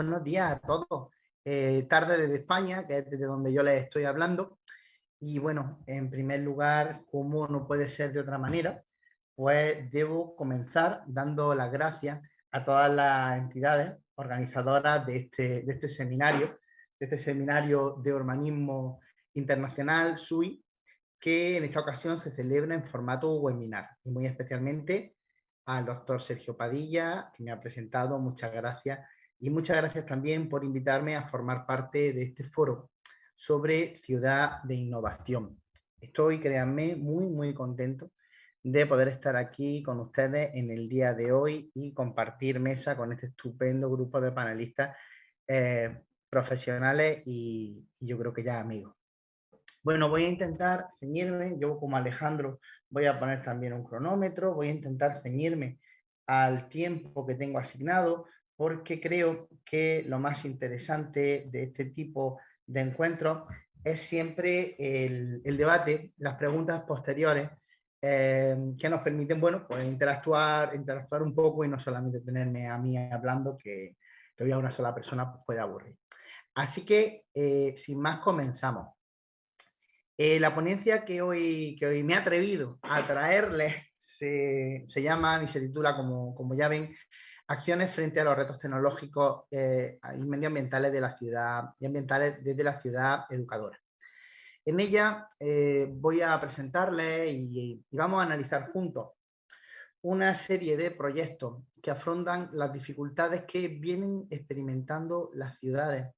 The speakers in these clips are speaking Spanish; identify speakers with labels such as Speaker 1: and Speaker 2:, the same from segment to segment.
Speaker 1: buenos días a todos. Tarde desde España, que es desde donde yo les estoy hablando. Y bueno, en primer lugar, como no puede ser de otra manera, pues debo comenzar dando las gracias a todas las entidades organizadoras de este seminario de urbanismo internacional, SUI, que en esta ocasión se celebra en formato webinar, y muy especialmente al doctor Sergio Padilla, que me ha presentado, muchas gracias, y muchas gracias también por invitarme a formar parte de este foro sobre ciudad de innovación. Estoy, créanme, muy contento de poder estar aquí con ustedes en el día de hoy y compartir mesa con este estupendo grupo de panelistas profesionales y yo creo que ya amigos. Bueno, voy a intentar ceñirme, yo como Alejandro voy a poner también un cronómetro, voy a intentar ceñirme al tiempo que tengo asignado, porque creo que lo más interesante de este tipo de encuentros es siempre el debate, las preguntas posteriores, que nos permiten, bueno, pues interactuar un poco y no solamente tenerme a mí hablando, que hoy a una sola persona pues, puede aburrir. Así que, sin más, comenzamos. La ponencia que hoy me he atrevido a traerles se llama y se titula, como ya ven, Acciones frente a los retos tecnológicos y medioambientales de la ciudad y ambientales desde la ciudad educadora. En ella voy a presentarles y vamos a analizar juntos una serie de proyectos que afrontan las dificultades que vienen experimentando las ciudades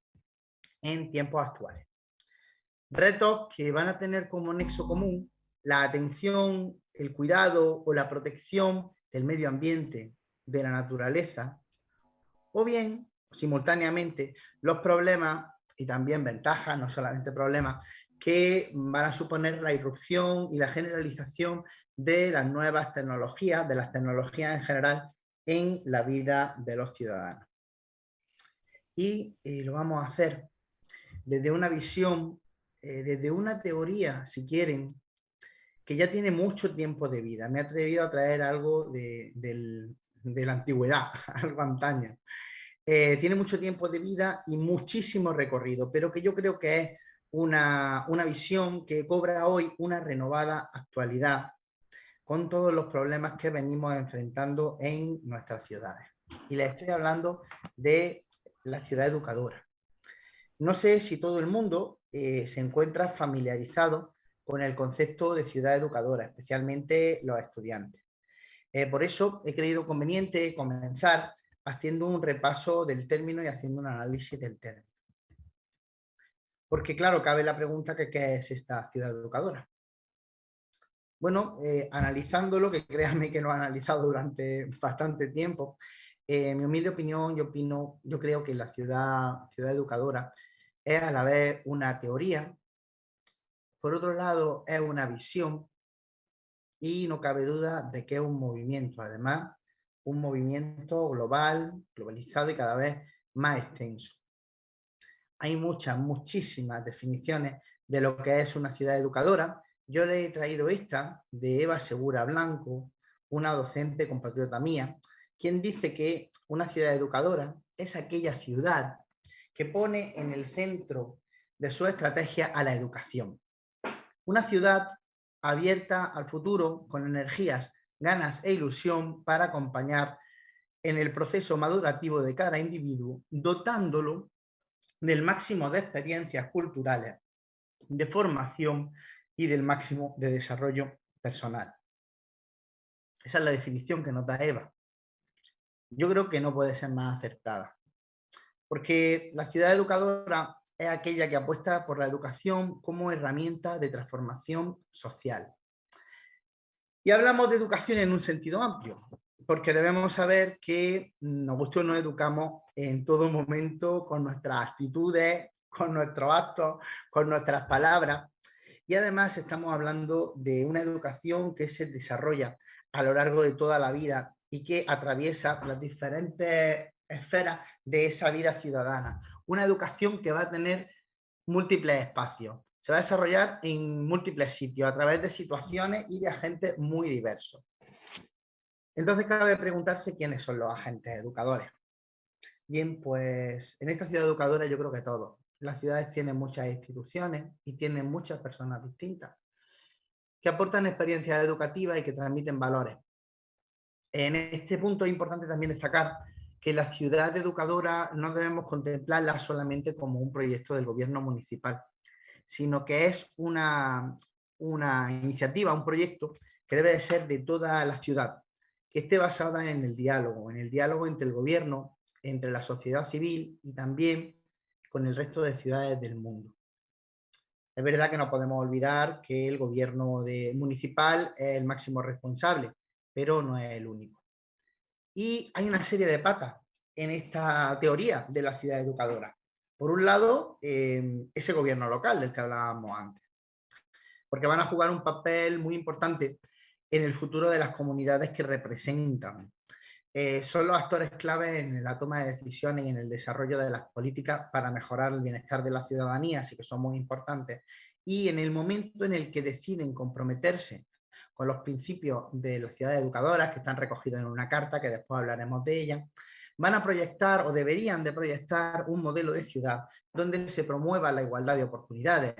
Speaker 1: en tiempos actuales. Retos que van a tener como nexo común la atención, el cuidado o la protección del medio ambiente, de la naturaleza, o bien, simultáneamente, los problemas y también ventajas, no solamente problemas, que van a suponer la irrupción y la generalización de las nuevas tecnologías, de las tecnologías en general, en la vida de los ciudadanos. Y lo vamos a hacer desde una visión, desde una teoría, si quieren, que ya tiene mucho tiempo de vida. Me he atrevido a traer algo de la antigüedad, algo antaño. Tiene mucho tiempo de vida y muchísimo recorrido, pero que yo creo que es una visión que cobra hoy una renovada actualidad con todos los problemas que venimos enfrentando en nuestras ciudades. Y les estoy hablando de la ciudad educadora. No sé si todo el mundo se encuentra familiarizado con el concepto de ciudad educadora, especialmente los estudiantes. Por eso he creído conveniente comenzar haciendo un repaso del término y haciendo un análisis del término. Porque claro, cabe la pregunta que ¿qué es esta ciudad educadora? Bueno, analizándolo, que créanme que lo he analizado durante bastante tiempo, en mi humilde opinión, yo creo que la ciudad educadora es a la vez una teoría, por otro lado es una visión y no cabe duda de que es un movimiento, además un movimiento global, globalizado y cada vez más extenso. Hay muchísimas definiciones de lo que es una ciudad educadora. Yo le he traído esta de Eva Segura Blanco, una docente compatriota mía, quien dice que una ciudad educadora es aquella ciudad que pone en el centro de su estrategia a la educación. Una ciudad abierta al futuro con energías, ganas e ilusión para acompañar en el proceso madurativo de cada individuo, dotándolo del máximo de experiencias culturales, de formación y del máximo de desarrollo personal. Esa es la definición que nos da Eva. Yo creo que no puede ser más acertada, porque la ciudad educadora es aquella que apuesta por la educación como herramienta de transformación social. Y hablamos de educación en un sentido amplio, porque debemos saber que nos guste o no educamos en todo momento con nuestras actitudes, con nuestros actos, con nuestras palabras. Y además estamos hablando de una educación que se desarrolla a lo largo de toda la vida y que atraviesa las diferentes esferas de esa vida ciudadana. Una educación que va a tener múltiples espacios. Se va a desarrollar en múltiples sitios, a través de situaciones y de agentes muy diversos. Entonces cabe preguntarse quiénes son los agentes educadores. Bien, pues en esta ciudad educadora yo creo que todos. Las ciudades tienen muchas instituciones y tienen muchas personas distintas que aportan experiencias educativas y que transmiten valores. En este punto es importante también destacar que la ciudad educadora no debemos contemplarla solamente como un proyecto del gobierno municipal, sino que es una iniciativa, un proyecto que debe de ser de toda la ciudad, que esté basada en el diálogo entre el gobierno, entre la sociedad civil y también con el resto de ciudades del mundo. Es verdad que no podemos olvidar que el gobierno municipal es el máximo responsable, pero no es el único. Y hay una serie de patas en esta teoría de la ciudad educadora. Por un lado, ese gobierno local del que hablábamos antes, porque van a jugar un papel muy importante en el futuro de las comunidades que representan. Son los actores clave en la toma de decisiones y en el desarrollo de las políticas para mejorar el bienestar de la ciudadanía, así que son muy importantes. Y en el momento en el que deciden comprometerse con los principios de las ciudades educadoras, que están recogidos en una carta, que después hablaremos de ella, van a proyectar o deberían de proyectar un modelo de ciudad donde se promueva la igualdad de oportunidades,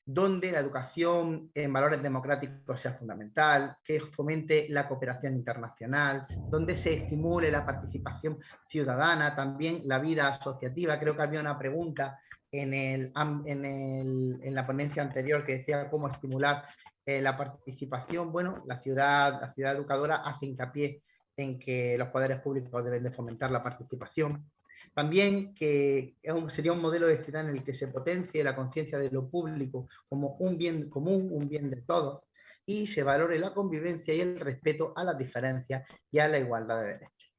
Speaker 1: donde la educación en valores democráticos sea fundamental, que fomente la cooperación internacional, donde se estimule la participación ciudadana, también la vida asociativa. Creo que había una pregunta en la ponencia anterior que decía cómo estimular la participación. Bueno, la ciudad educadora hace hincapié en que los poderes públicos deben de fomentar la participación. También que sería un modelo de ciudad en el que se potencie la conciencia de lo público como un bien común, un bien de todos, y se valore la convivencia y el respeto a las diferencias y a la igualdad de derechos.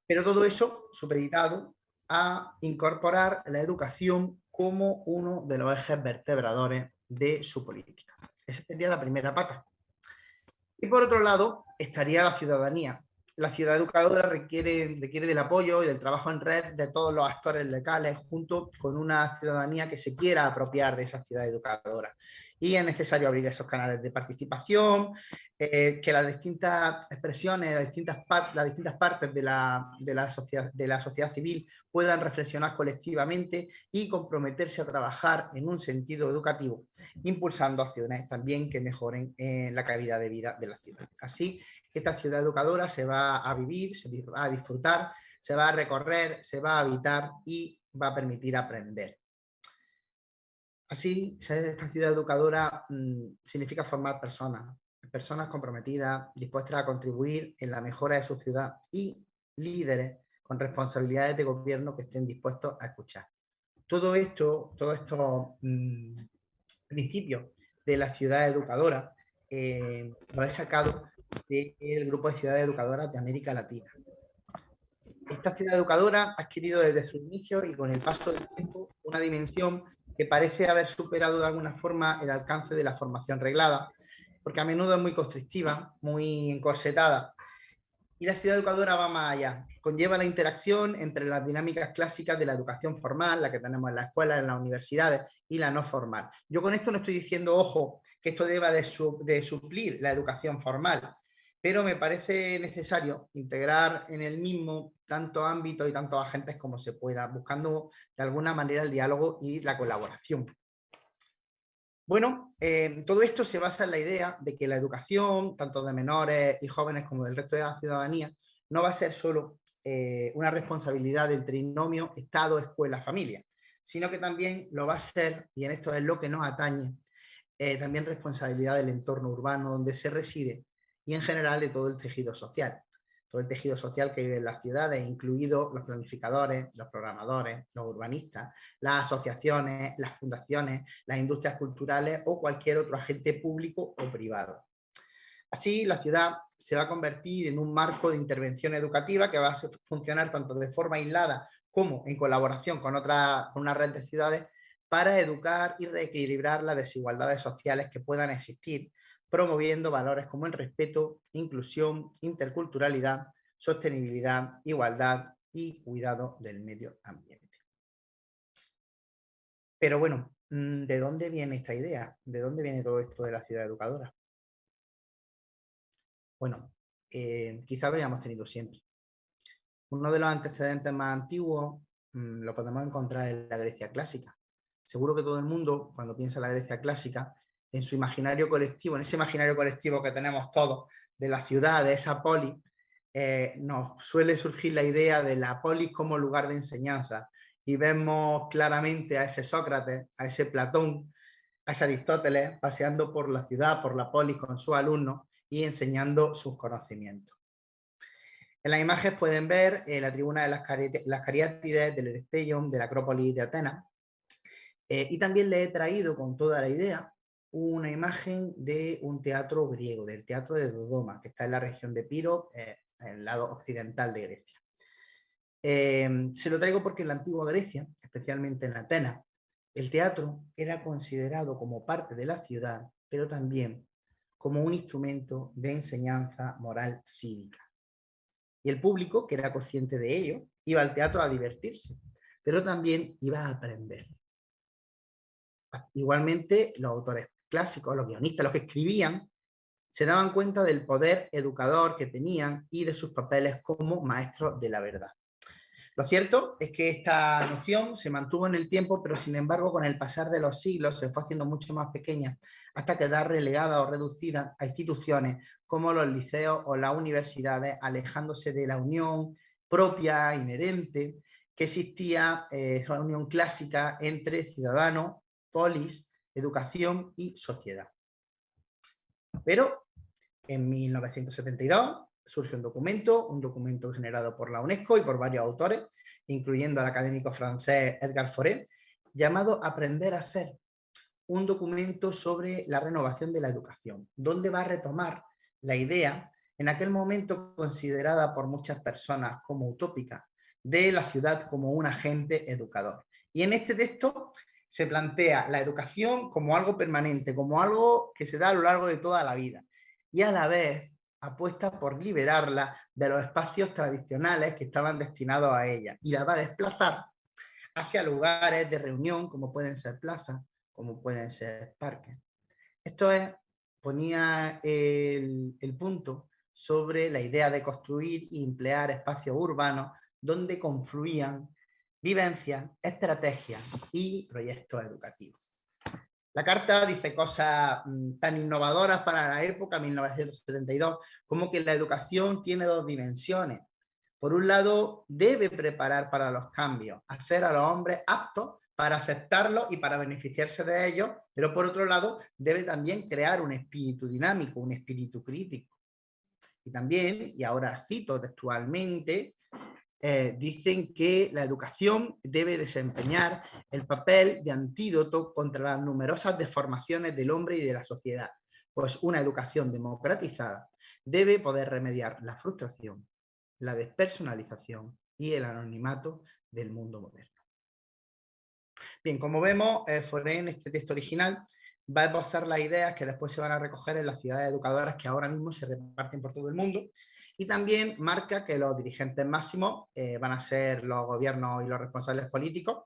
Speaker 1: Pero todo eso supeditado a incorporar la educación como uno de los ejes vertebradores de su política. Esa sería la primera pata. Y por otro lado, estaría la ciudadanía. La ciudad educadora requiere del apoyo y del trabajo en red de todos los actores locales, junto con una ciudadanía que se quiera apropiar de esa ciudad educadora. Y es necesario abrir esos canales de participación, que las distintas expresiones, las distintas partes de la sociedad civil puedan reflexionar colectivamente y comprometerse a trabajar en un sentido educativo, impulsando acciones también que mejoren la calidad de vida de la ciudad. Así que esta ciudad educadora se va a vivir, se va a disfrutar, se va a recorrer, se va a habitar y va a permitir aprender. Así, ser esta ciudad educadora significa formar personas comprometidas, dispuestas a contribuir en la mejora de su ciudad y líderes con responsabilidades de gobierno que estén dispuestos a escuchar. Todo esto, todos estos principios de la ciudad educadora, lo he sacado del grupo de ciudades educadoras de América Latina. Esta ciudad educadora ha adquirido desde su inicio y con el paso del tiempo una dimensión que parece haber superado de alguna forma el alcance de la formación reglada, porque a menudo es muy constrictiva, muy encorsetada. Y la ciudad educadora va más allá, conlleva la interacción entre las dinámicas clásicas de la educación formal, la que tenemos en la escuela, en las universidades, y la no formal. Yo con esto no estoy diciendo, ojo, que esto deba de suplir la educación formal, pero me parece necesario integrar en el mismo tantos ámbitos y tantos agentes como se pueda, buscando de alguna manera el diálogo y la colaboración. Bueno, todo esto se basa en la idea de que la educación, tanto de menores y jóvenes como del resto de la ciudadanía, no va a ser solo una responsabilidad del trinomio Estado, escuela, familia, sino que también lo va a ser, y en esto es lo que nos atañe, también responsabilidad del entorno urbano donde se reside y en general de todo el tejido social. Todo el tejido social que vive en las ciudades, incluidos los planificadores, los programadores, los urbanistas, las asociaciones, las fundaciones, las industrias culturales o cualquier otro agente público o privado. Así, la ciudad se va a convertir en un marco de intervención educativa que va a funcionar tanto de forma aislada como en colaboración con una red de ciudades para educar y reequilibrar las desigualdades sociales que puedan existir, promoviendo valores como el respeto, inclusión, interculturalidad, sostenibilidad, igualdad y cuidado del medio ambiente. Pero bueno, ¿de dónde viene esta idea? ¿De dónde viene todo esto de la ciudad educadora? Bueno, quizá lo hayamos tenido siempre. Uno de los antecedentes más antiguos lo podemos encontrar en la Grecia clásica. Seguro que todo el mundo, cuando piensa en la Grecia clásica, en su imaginario colectivo, en ese imaginario colectivo que tenemos todos, de la ciudad, de esa polis, nos suele surgir la idea de la polis como lugar de enseñanza. Y vemos claramente a ese Sócrates, a ese Platón, a ese Aristóteles paseando por la ciudad, por la polis con sus alumnos y enseñando sus conocimientos. En las imágenes pueden ver la tribuna de las Cariátides, del Eresteion, de la Acrópolis de Atenas. Y también le he traído con toda la idea una imagen de un teatro griego, del teatro de Dodoma, que está en la región de Piro, en el lado occidental de Grecia. Se lo traigo porque en la antigua Grecia, especialmente en Atenas, el teatro era considerado como parte de la ciudad, pero también como un instrumento de enseñanza moral cívica. Y el público, que era consciente de ello, iba al teatro a divertirse, pero también iba a aprender. Igualmente, los autores clásicos, los guionistas, los que escribían, se daban cuenta del poder educador que tenían y de sus papeles como maestros de la verdad. Lo cierto es que esta noción se mantuvo en el tiempo, pero sin embargo con el pasar de los siglos se fue haciendo mucho más pequeña hasta quedar relegada o reducida a instituciones como los liceos o las universidades, alejándose de la unión propia, inherente, que existía, la unión clásica entre ciudadanos, polis, educación y sociedad. Pero en 1972 surge un documento generado por la UNESCO y por varios autores, incluyendo al académico francés Edgar Faure, llamado Aprender a hacer, un documento sobre la renovación de la educación, donde va a retomar la idea, en aquel momento considerada por muchas personas como utópica, de la ciudad como un agente educador. Y en este texto se plantea la educación como algo permanente, como algo que se da a lo largo de toda la vida, y a la vez apuesta por liberarla de los espacios tradicionales que estaban destinados a ella, y la va a desplazar hacia lugares de reunión, como pueden ser plazas, como pueden ser parques. Esto ponía el punto sobre la idea de construir y emplear espacios urbanos donde confluían vivencias, estrategias y proyectos educativos. La carta dice cosas tan innovadoras para la época, 1972, como que la educación tiene dos dimensiones. Por un lado, debe preparar para los cambios, hacer a los hombres aptos para aceptarlos y para beneficiarse de ellos, pero por otro lado, debe también crear un espíritu dinámico, un espíritu crítico. Y también, y ahora cito textualmente, dicen que la educación debe desempeñar el papel de antídoto contra las numerosas deformaciones del hombre y de la sociedad, pues una educación democratizada debe poder remediar la frustración, la despersonalización y el anonimato del mundo moderno. Bien, como vemos, Faure en este texto original va a esbozar las ideas que después se van a recoger en las ciudades educadoras que ahora mismo se reparten por todo el mundo, y también marca que los dirigentes máximos van a ser los gobiernos y los responsables políticos.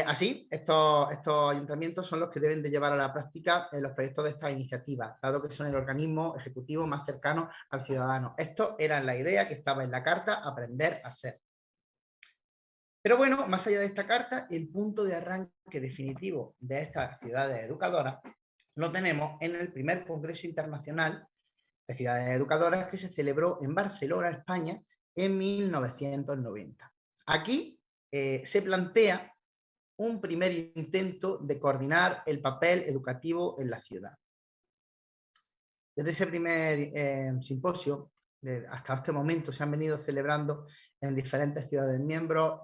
Speaker 1: Así, estos ayuntamientos son los que deben de llevar a la práctica los proyectos de estas iniciativas, dado que son el organismo ejecutivo más cercano al ciudadano. Esto era la idea que estaba en la carta, aprender a ser. Pero bueno, más allá de esta carta, el punto de arranque definitivo de estas ciudades educadoras lo tenemos en el primer Congreso Internacional de Ciudades Educadoras que se celebró en Barcelona, España, en 1990. Aquí se plantea un primer intento de coordinar el papel educativo en la ciudad. Desde ese primer simposio, hasta este momento, se han venido celebrando en diferentes ciudades miembros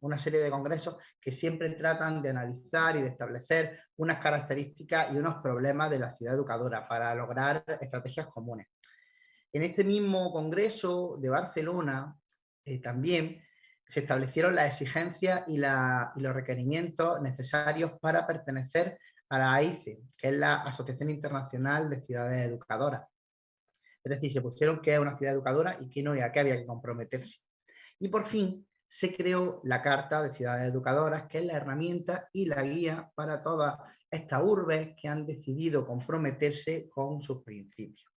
Speaker 1: una serie de congresos que siempre tratan de analizar y de establecer unas características y unos problemas de la ciudad educadora para lograr estrategias comunes. En este mismo congreso de Barcelona también se establecieron las exigencias y los requerimientos necesarios para pertenecer a la AICE, que es la Asociación Internacional de Ciudades Educadoras. Es decir, se pusieron qué es una ciudad educadora y qué no, y a qué había que comprometerse. Y por fin se creó la Carta de Ciudades Educadoras, que es la herramienta y la guía para todas estas urbes que han decidido comprometerse con sus principios.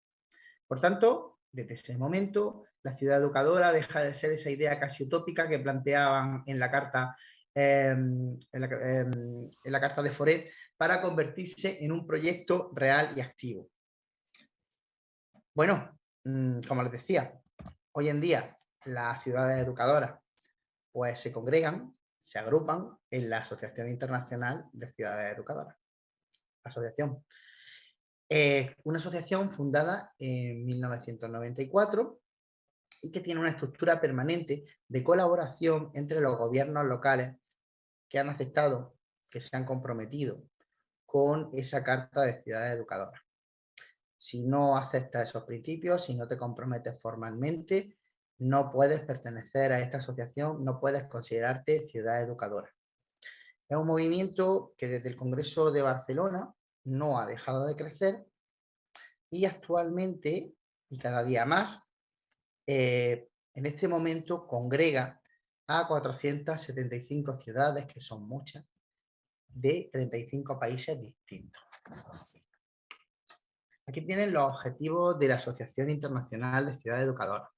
Speaker 1: Por tanto, Desde ese momento, la ciudad educadora deja de ser esa idea casi utópica que planteaban en la carta, en la carta de Foret, para convertirse en un proyecto real y activo. Bueno, como les decía, hoy en día las ciudades educadoras pues se congregan, se agrupan en la Asociación Internacional de Ciudades Educadoras. Asociación. Una asociación fundada en 1994 y que tiene una estructura permanente de colaboración entre los gobiernos locales que han aceptado, que se han comprometido con esa Carta de Ciudades Educadoras. Si no aceptas esos principios, si no te comprometes formalmente, no puedes pertenecer a esta asociación, no puedes considerarte ciudad educadora. Es un movimiento que desde el Congreso de Barcelona no ha dejado de crecer y actualmente, y cada día más, en este momento congrega a 475 ciudades, que son muchas, de 35 países distintos. Aquí tienen los objetivos de la Asociación Internacional de Ciudades Educadoras.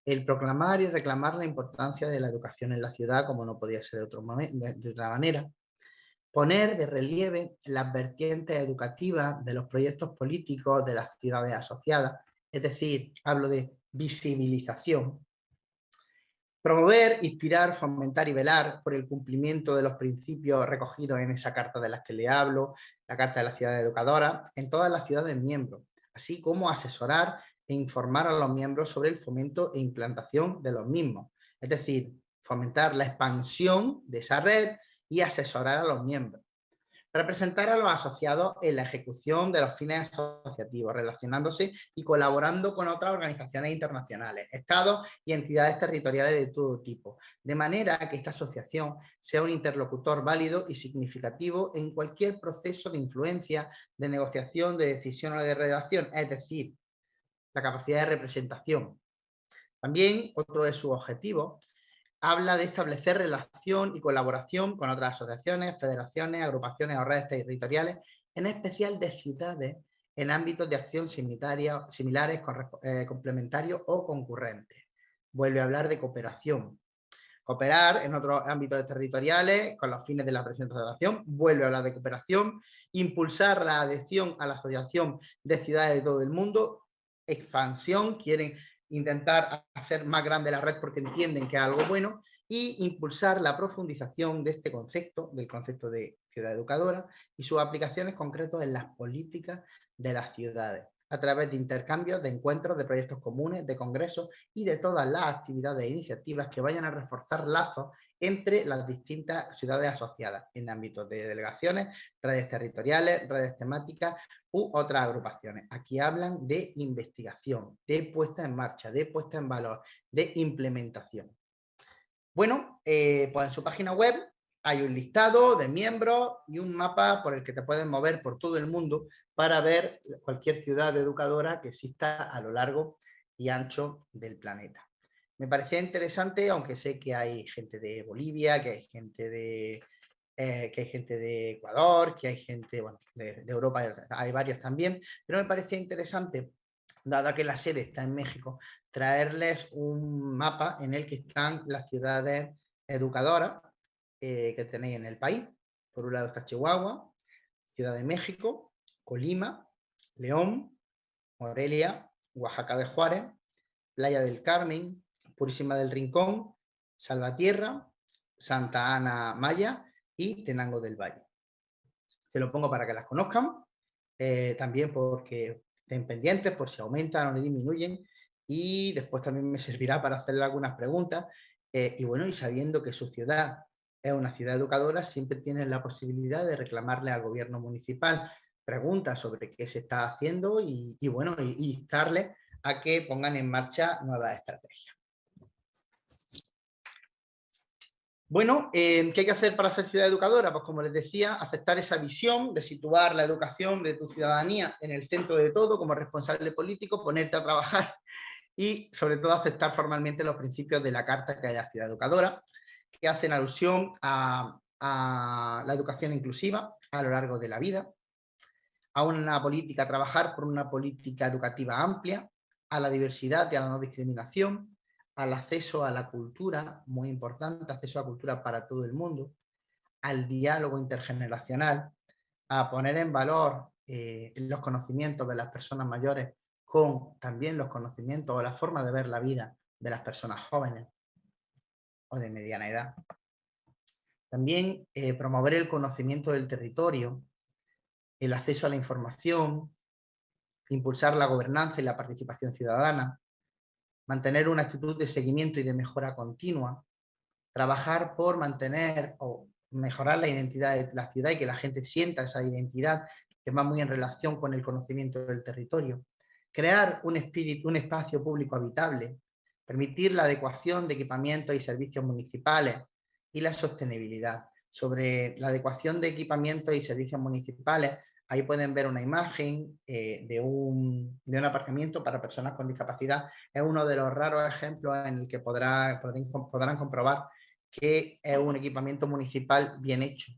Speaker 1: El proclamar y reclamar la importancia de la educación en la ciudad, como no podía ser de otra manera. Poner de relieve las vertientes educativas de los proyectos políticos de las ciudades asociadas, es decir, hablo de visibilización. Promover, inspirar, fomentar y velar por el cumplimiento de los principios recogidos en esa carta de las que le hablo, la Carta de la Ciudad Educadora, en todas las ciudades miembros, así como asesorar e informar a los miembros sobre el fomento e implantación de los mismos. Es decir, fomentar la expansión de esa red y asesorar a los miembros. Representar a los asociados en la ejecución de los fines asociativos, relacionándose y colaborando con otras organizaciones internacionales, estados y entidades territoriales de todo tipo, de manera que esta asociación sea un interlocutor válido y significativo en cualquier proceso de influencia, de negociación, de decisión o de redacción, es decir, la capacidad de representación. También otro de sus objetivos habla de establecer relación y colaboración con otras asociaciones, federaciones, agrupaciones o redes territoriales, en especial de ciudades en ámbitos de acción similares, complementarios o concurrentes. Vuelve a hablar de cooperación. Cooperar en otros ámbitos territoriales con los fines de la presentación. Vuelve a hablar de cooperación. Impulsar la adhesión a la Asociación de Ciudades de todo el mundo. Expansión. Quieren intentar hacer más grande la red porque entienden que es algo bueno, y impulsar la profundización de este concepto, del concepto de ciudad educadora, y sus aplicaciones concretas en las políticas de las ciudades, a través de intercambios, de encuentros, de proyectos comunes, de congresos y de todas las actividades e iniciativas que vayan a reforzar lazos entre las distintas ciudades asociadas en ámbitos de delegaciones, redes territoriales, redes temáticas u otras agrupaciones. Aquí hablan de investigación, de puesta en marcha, de puesta en valor, de implementación. Bueno, pues en su página web hay un listado de miembros y un mapa por el que te puedes mover por todo el mundo para ver cualquier ciudad educadora que exista a lo largo y ancho del planeta. Me parecía interesante, aunque sé que hay gente de Bolivia, que hay gente de Ecuador, que hay gente bueno, de Europa, hay varios también, pero me parecía interesante, dada que la sede está en México, traerles un mapa en el que están las ciudades educadoras que tenéis en el país. Por un lado está Chihuahua, Ciudad de México, Colima, León, Morelia, Oaxaca de Juárez, Playa del Carmen, Purísima del Rincón, Salvatierra, Santa Ana Maya y Tenango del Valle. Se lo pongo para que las conozcan, también porque estén pendientes por si aumentan o disminuyen, y después también me servirá para hacerle algunas preguntas, y bueno, y sabiendo que su ciudad es una ciudad educadora, siempre tienen la posibilidad de reclamarle al gobierno municipal preguntas sobre qué se está haciendo y bueno, y instarles a que pongan en marcha nuevas estrategias. Bueno, ¿qué hay que hacer para ser ciudad educadora? Pues como les decía, aceptar esa visión de situar la educación de tu ciudadanía en el centro de todo como responsable político, ponerte a trabajar y sobre todo aceptar formalmente los principios de la Carta que hay la ciudad educadora, que hacen alusión a la educación inclusiva a lo largo de la vida, a una política, trabajar por una política educativa amplia, a la diversidad y a la no discriminación, al acceso a la cultura, muy importante, acceso a la cultura para todo el mundo, al diálogo intergeneracional, a poner en valor los conocimientos de las personas mayores con también los conocimientos o la forma de ver la vida de las personas jóvenes o de mediana edad. También promover el conocimiento del territorio, el acceso a la información, impulsar la gobernanza y la participación ciudadana, mantener una actitud de seguimiento y de mejora continua, trabajar por mantener o mejorar la identidad de la ciudad y que la gente sienta esa identidad que va muy en relación con el conocimiento del territorio, crear un espacio público habitable, permitir la adecuación de equipamientos y servicios municipales y la sostenibilidad. Sobre la adecuación de equipamientos y servicios municipales, ahí pueden ver una imagen de un aparcamiento para personas con discapacidad. Es uno de los raros ejemplos en el que podrán comprobar que es un equipamiento municipal bien hecho.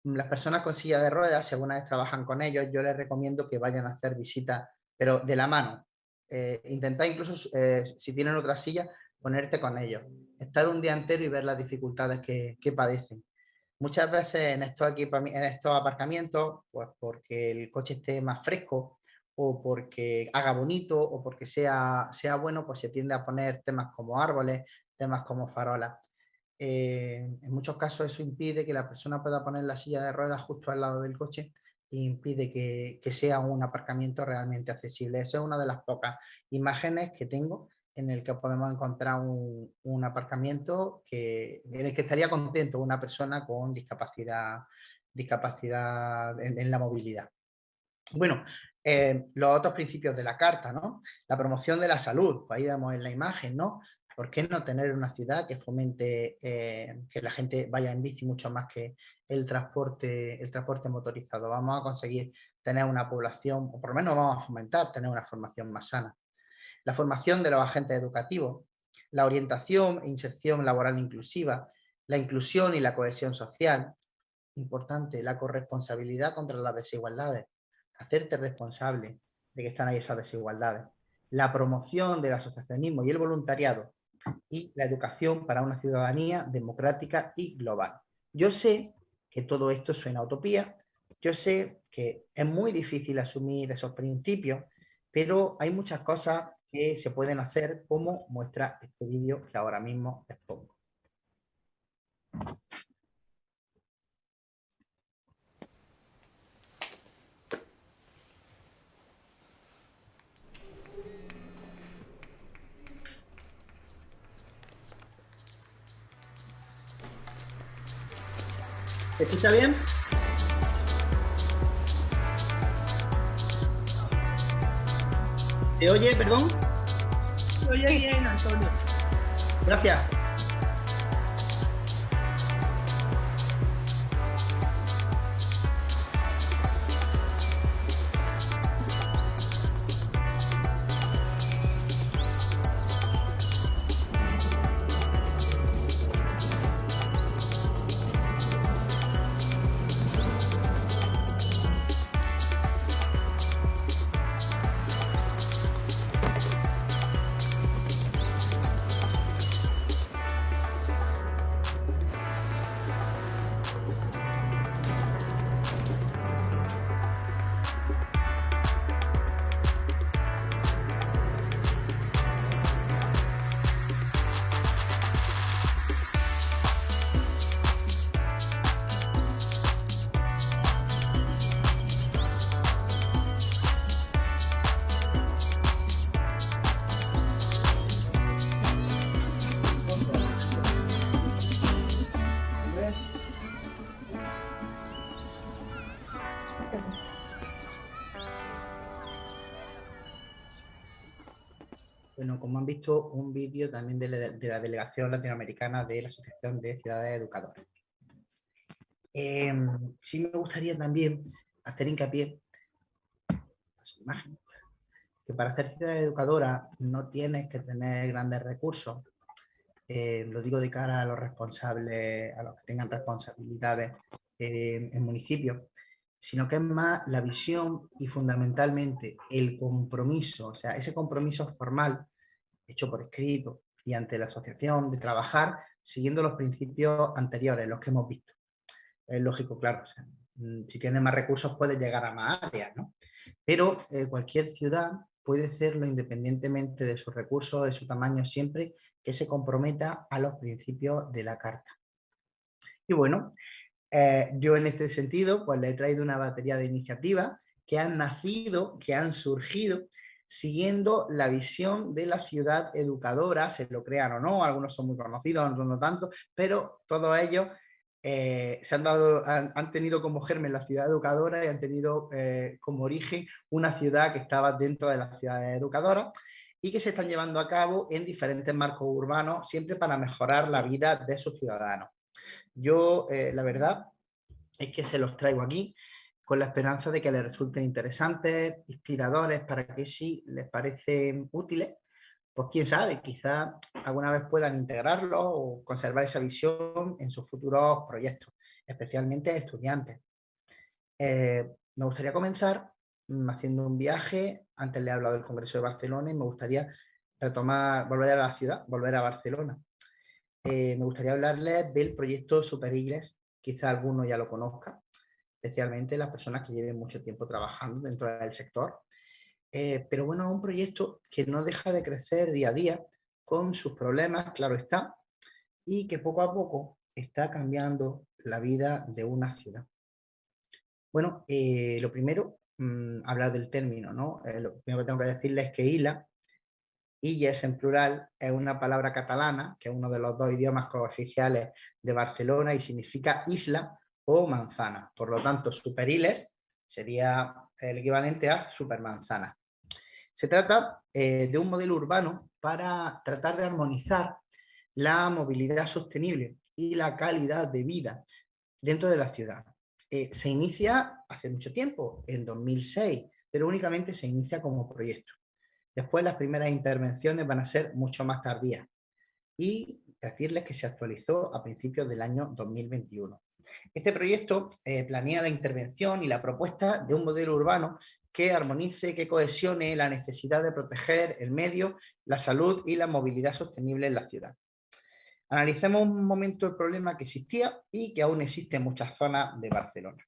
Speaker 1: Las personas con silla de ruedas, si alguna vez trabajan con ellos, yo les recomiendo que vayan a hacer visitas, pero de la mano. Intentad incluso, si tienen otra silla, ponerte con ellos. Estar un día entero y ver las dificultades que padecen. Muchas veces en estos aparcamientos, pues porque el coche esté más fresco o porque haga bonito o porque sea bueno, pues se tiende a poner temas como árboles, temas como farolas. En muchos casos eso impide que la persona pueda poner la silla de ruedas justo al lado del coche e impide que sea un aparcamiento realmente accesible. Esa es una de las pocas imágenes que tengo en el que podemos encontrar un aparcamiento en el que estaría contento una persona con discapacidad en la movilidad. Bueno, los otros principios de la carta, ¿no? La promoción de la salud, pues ahí vemos en la imagen, ¿no? ¿Por qué no tener una ciudad que fomente que la gente vaya en bici mucho más que el transporte motorizado? Vamos a conseguir tener una población, o por lo menos vamos a fomentar tener una formación más sana. La formación de los agentes educativos, la orientación e inserción laboral inclusiva, la inclusión y la cohesión social. Importante, la corresponsabilidad contra las desigualdades. Hacerte responsable de que están ahí esas desigualdades. La promoción del asociacionismo y el voluntariado y la educación para una ciudadanía democrática y global. Yo sé que todo esto suena a utopía, yo sé que es muy difícil asumir esos principios, pero hay muchas cosas que se pueden hacer como muestra este vídeo que ahora mismo les pongo. ¿Se escucha bien? ¿Se oye, perdón?
Speaker 2: Se oye bien, Antonio.
Speaker 1: Gracias. Bueno, como han visto, un vídeo también de la Delegación Latinoamericana de la Asociación de Ciudades Educadoras. Sí me gustaría también hacer hincapié que para hacer ciudad educadora no tienes que tener grandes recursos. Lo digo de cara a los responsables, a los que tengan responsabilidades en municipios. sino que es más la visión y fundamentalmente el compromiso, o sea, ese compromiso formal hecho por escrito y ante la asociación de trabajar siguiendo los principios anteriores, los que hemos visto. Es lógico, claro, o sea, si tienes más recursos puedes llegar a más áreas, ¿no? Pero cualquier ciudad puede hacerlo independientemente de sus recursos, de su tamaño, siempre que se comprometa a los principios de la Carta. Y bueno, yo en este sentido, pues le he traído una batería de iniciativas que han nacido, que han surgido, siguiendo la visión de la ciudad educadora, se lo crean o no, algunos son muy conocidos, otros no tanto, pero todos ellos han tenido como germen la ciudad educadora y han tenido como origen una ciudad que estaba dentro de las ciudades educadoras y que se están llevando a cabo en diferentes marcos urbanos, siempre para mejorar la vida de sus ciudadanos. Yo, la verdad, es que se los traigo aquí con la esperanza de que les resulten interesantes, inspiradores, para que si les parecen útiles, pues quién sabe, quizás alguna vez puedan integrarlos o conservar esa visión en sus futuros proyectos, especialmente estudiantes. Me gustaría comenzar haciendo un viaje. Antes le he hablado del Congreso de Barcelona y me gustaría volver a la ciudad, volver a Barcelona. Me gustaría hablarles del proyecto Superigles, quizá alguno ya lo conozca, especialmente las personas que lleven mucho tiempo trabajando dentro del sector. Pero bueno, es un proyecto que no deja de crecer día a día con sus problemas, claro está, y que poco a poco está cambiando la vida de una ciudad. Bueno, lo primero, hablar del término, ¿no? Lo primero que tengo que decirles es que Ila, Illes en plural, es una palabra catalana, que es uno de los dos idiomas cooficiales de Barcelona y significa isla o manzana. Por lo tanto, Superiles sería el equivalente a supermanzana. Se trata de un modelo urbano para tratar de armonizar la movilidad sostenible y la calidad de vida dentro de la ciudad. Se inicia hace mucho tiempo, en 2006, pero únicamente se inicia como proyecto. Después las primeras intervenciones van a ser mucho más tardías y decirles que se actualizó a principios del año 2021. Este proyecto planea la intervención y la propuesta de un modelo urbano que armonice, que cohesione la necesidad de proteger el medio, la salud y la movilidad sostenible en la ciudad. Analicemos un momento el problema que existía y que aún existe en muchas zonas de Barcelona.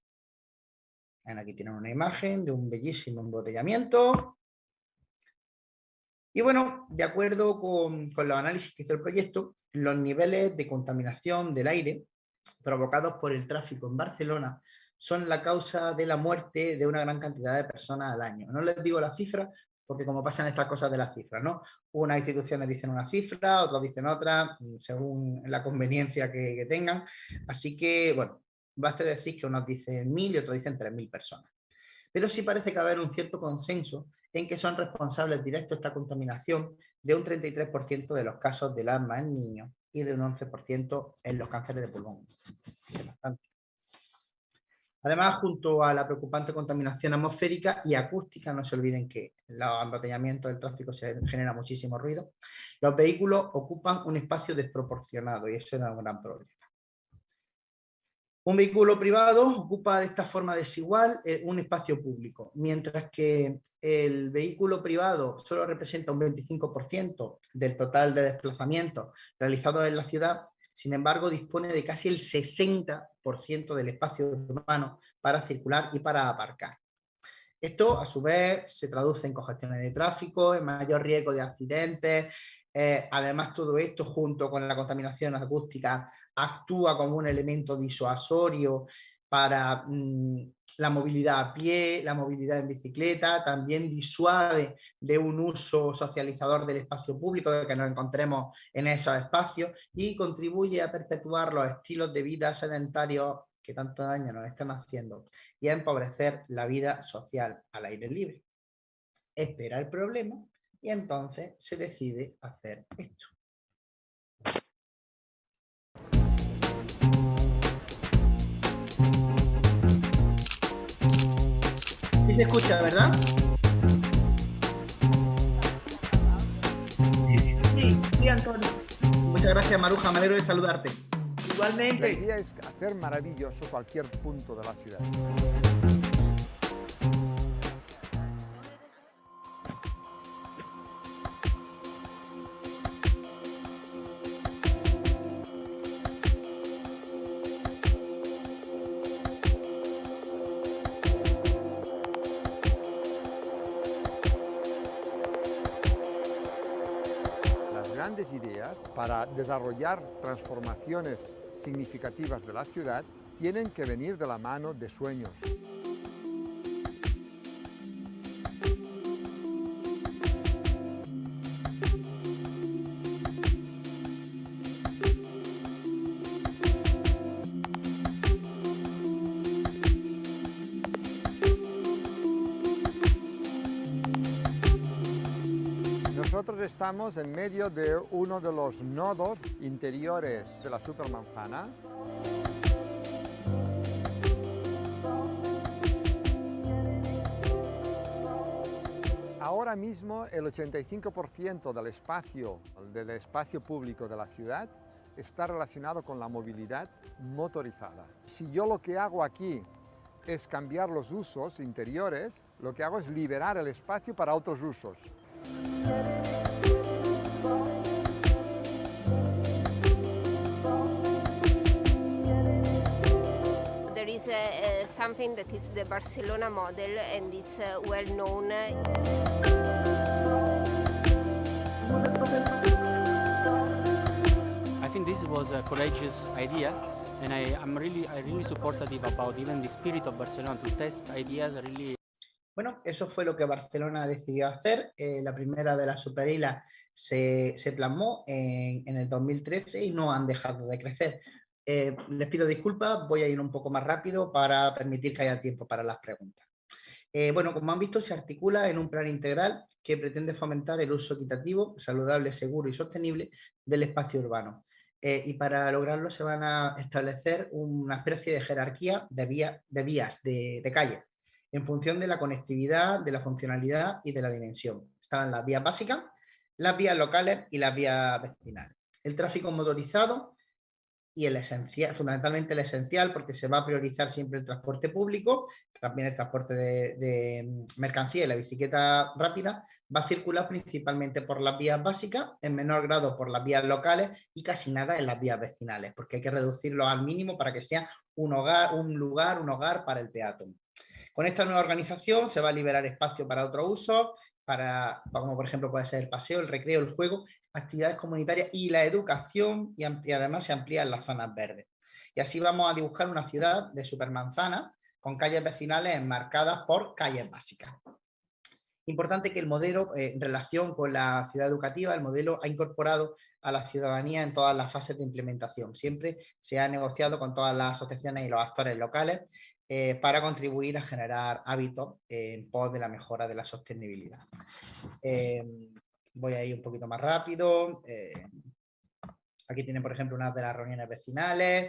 Speaker 1: Aquí tienen una imagen de un bellísimo embotellamiento. Y bueno, de acuerdo con los análisis que hizo el proyecto, los niveles de contaminación del aire provocados por el tráfico en Barcelona son la causa de la muerte de una gran cantidad de personas al año. No les digo la cifra, porque como pasan estas cosas de las cifras, ¿no? Unas instituciones dicen una cifra, otros dicen otra, según la conveniencia que tengan. Así que, bueno, basta decir que unos dicen 1.000 y otros dicen 3.000 personas. Pero sí parece que va a haber un cierto consenso en que son responsables directos de esta contaminación de un 33% de los casos del asma en niños y de un 11% en los cánceres de pulmón. Es bastante. Además, junto a la preocupante contaminación atmosférica y acústica, no se olviden que los embotellamientos del tráfico se genera muchísimo ruido, los vehículos ocupan un espacio desproporcionado y eso es un gran problema. Un vehículo privado ocupa de esta forma desigual un espacio público, mientras que el vehículo privado solo representa un 25% del total de desplazamientos realizados en la ciudad. Sin embargo, dispone de casi el 60% del espacio urbano para circular y para aparcar. Esto, a su vez, se traduce en congestiones de tráfico, en mayor riesgo de accidentes. Además, todo esto, junto con la contaminación acústica, actúa como un elemento disuasorio para la movilidad a pie, la movilidad en bicicleta, también disuade de un uso socializador del espacio público, de que nos encontremos en esos espacios, y contribuye a perpetuar los estilos de vida sedentarios que tanto daño nos están haciendo y a empobrecer la vida social al aire libre. Espera el problema y entonces se decide hacer esto. ¿Sí se escucha, verdad?
Speaker 2: Sí, Antonio.
Speaker 1: Muchas gracias, Maruja, me alegro de saludarte.
Speaker 2: Igualmente.
Speaker 3: La idea es hacer maravilloso cualquier punto de la ciudad. ciudad, para desarrollar transformaciones significativas de la ciudad, tienen que venir de la mano de sueños. Nosotros estamos en medio de uno de los nodos interiores de la supermanzana. Ahora mismo el 85% del espacio público de la ciudad está relacionado con la movilidad motorizada. Si yo lo que hago aquí es cambiar los usos interiores, lo que hago es liberar el espacio para otros usos.
Speaker 4: There is something that is the Barcelona model and it's well known.
Speaker 5: I think this was a courageous idea, and I really supportive about even the spirit of Barcelona to test ideas.
Speaker 1: Bueno, eso fue lo que Barcelona decidió hacer. La primera de las superislas se plasmó en el 2013 y no han dejado de crecer. Les pido disculpas, voy a ir un poco más rápido para permitir que haya tiempo para las preguntas. Bueno, como han visto, se articula en un plan integral que pretende fomentar el uso equitativo, saludable, seguro y sostenible del espacio urbano. Y para lograrlo se van a establecer una especie de jerarquía de vías, de calles, en función de la conectividad, de la funcionalidad y de la dimensión. Están las vías básicas, las vías locales y las vías vecinales. El tráfico motorizado y el esencial, fundamentalmente el esencial, porque se va a priorizar siempre el transporte público, también el transporte de mercancía y la bicicleta rápida, va a circular principalmente por las vías básicas, en menor grado por las vías locales y casi nada en las vías vecinales, porque hay que reducirlo al mínimo para que sea un hogar para el peatón. Con esta nueva organización se va a liberar espacio para otros usos, como por ejemplo puede ser el paseo, el recreo, el juego, actividades comunitarias y la educación, y además se amplían las zonas verdes. Y así vamos a dibujar una ciudad de supermanzana con calles vecinales enmarcadas por calles básicas. Importante que el modelo, en relación con la ciudad educativa, el modelo ha incorporado a la ciudadanía en todas las fases de implementación. Siempre se ha negociado con todas las asociaciones y los actores locales para contribuir a generar hábitos en pos de la mejora de la sostenibilidad. Voy a ir un poquito más rápido. Aquí tienen, por ejemplo, una de las reuniones vecinales.